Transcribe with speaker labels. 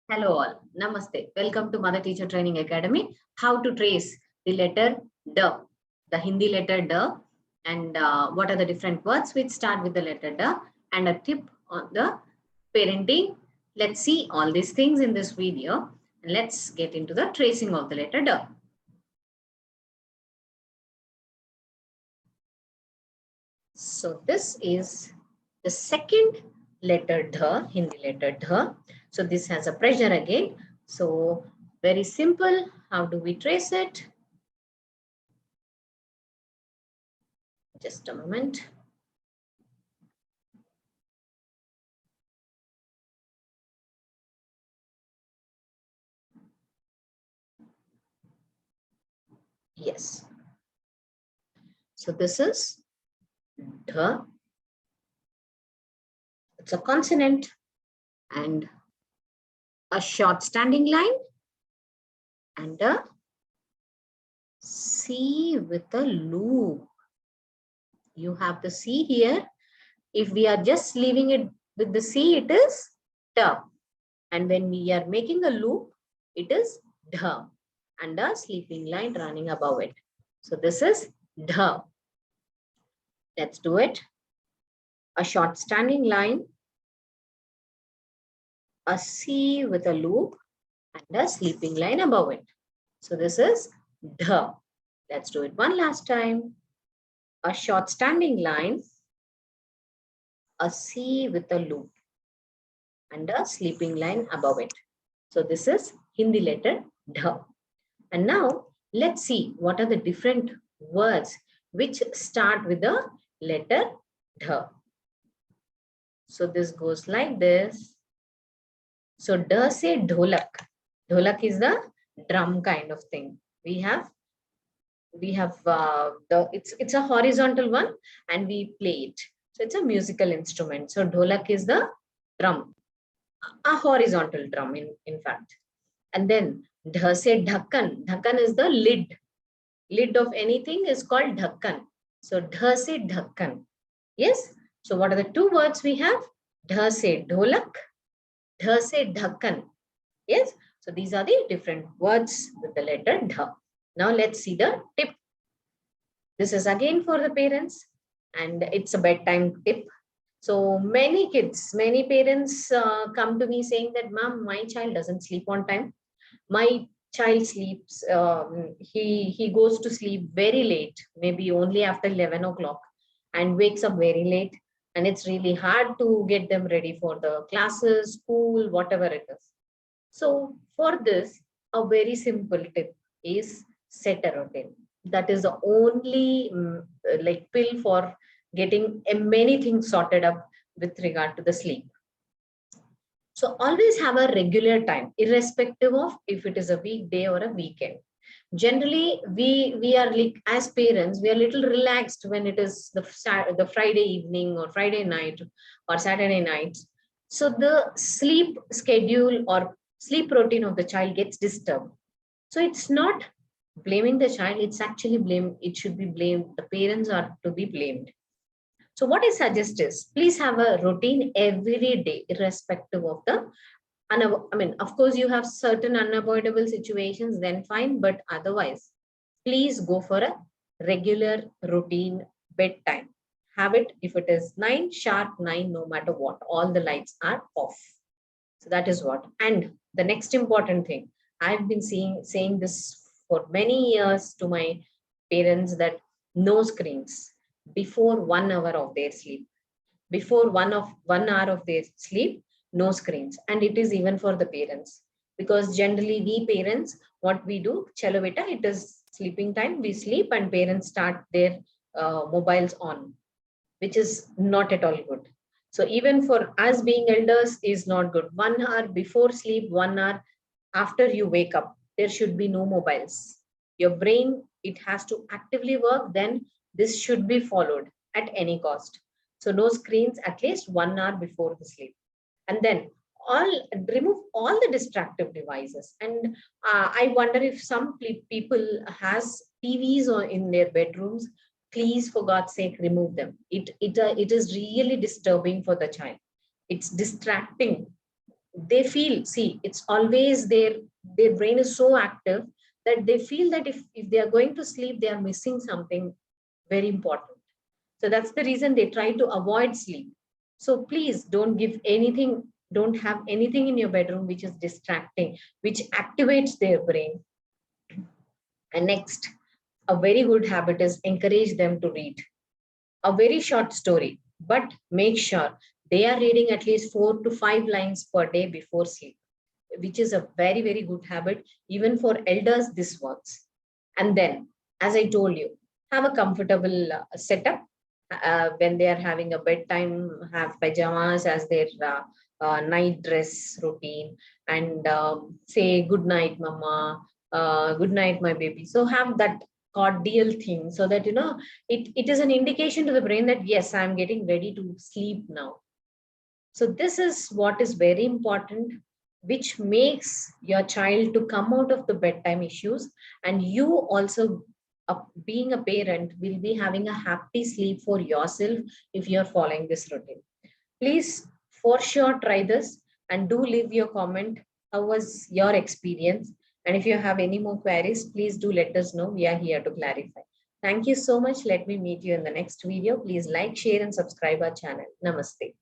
Speaker 1: Hello all. Namaste. Welcome to Mother Teacher Training Academy. How to trace the letter D, the Hindi letter D, and what are the different words which start with the letter D, and a tip on the parenting. Let's see all these things in this video. And let's get into the tracing of the letter D. So this is the second letter D, Hindi letter D. So this has a pressure again. So very simple. How do we trace it? Just a moment. Yes. So this is D. It's a consonant and a short standing line and a C with a loop. You have the C here. If we are just leaving it with the C, it is D. And when we are making a loop, it is D. And a sleeping line running above it. So this is D. Let's do it. A short standing line, a C with a loop, and a sleeping line above it. So this is D. Let's do it one last time. A short standing line, a C with a loop, and a sleeping line above it. So this is Hindi letter D. And now let's see what are the different words which start with the letter D. So this goes like this. So D say dholak. Dholak is the drum kind of thing. We have it's a horizontal one and we play it. So it's a musical instrument. So dholak is the drum, a horizontal drum in fact. And then dha se dhakkan. Dhakkan is the lid. Lid of anything is called dhakkan. So dha se dhakkan. Yes. So what are the two words we have? Dha se dholak, dha se dhakkan. Yes. So these are the different words with the letter dha. Now let's see the tip. This is again for the parents and it's a bedtime tip. So many kids, many parents come to me saying that, Mom, my child doesn't sleep on time. My child sleeps, he goes to sleep very late, maybe only after 11 o'clock and wakes up very late. And it's really hard to get them ready for the classes, school, whatever it is. So for this, a very simple tip is set a routine. That is the only like pill for getting many things sorted up with regard to the sleep. So always have a regular time, irrespective of if it is a weekday or a weekend. Generally, we are like as parents, we are little relaxed when it is the Friday evening or Friday night or Saturday night. So the sleep schedule or sleep routine of the child gets disturbed. So it's not blaming the child, it's actually blame, it should be blamed, the parents are to be blamed. So what I suggest is please have a routine every day, irrespective of the, I mean, of course, you have certain unavoidable situations, then fine, but otherwise, please go for a regular routine bedtime. Have it if it is 9, sharp 9, no matter what, all the lights are off. So that is what. And the next important thing, I've been saying this for many years to my parents that no screens before 1 hour of their sleep. Before 1 hour of their sleep, no screens. And it is even for the parents. Because generally we parents, what we do, chalo beta, it is sleeping time, we sleep and parents start their mobiles on, which is not at all good. So even for us being elders is not good. 1 hour before sleep, 1 hour after you wake up, there should be no mobiles. Your brain, it has to actively work, then this should be followed at any cost. So no screens at least 1 hour before the sleep. And then remove all the distractive devices. And I wonder if some people has TVs in their bedrooms. Please, for God's sake, remove them. It is really disturbing for the child. It's distracting they feel, see, it's always their brain is so active that they feel that if they are going to sleep, they are missing something very important. So that's the reason they try to avoid sleep. So please don't give anything, don't have anything in your bedroom which is distracting, which activates their brain. And next, a very good habit is encourage them to read a very short story, but make sure they are reading at least 4 to 5 lines per day before sleep, which is a very, very good habit. Even for elders, this works. And then, as I told you, have a comfortable setup. When they are having a bedtime, have pajamas as their night dress routine, and say, good night, mama, good night, my baby. So have that cordial thing so that, it is an indication to the brain that, yes, I'm getting ready to sleep now. So this is what is very important, which makes your child to come out of the bedtime issues, and you also, being a parent, will be having a happy sleep for yourself if you're following this routine. Please, for sure, try this and do leave your comment. How was your experience? And if you have any more queries, please do let us know. We are here to clarify. Thank you so much. Let me meet you in the next video. Please like, share, and subscribe our channel. Namaste.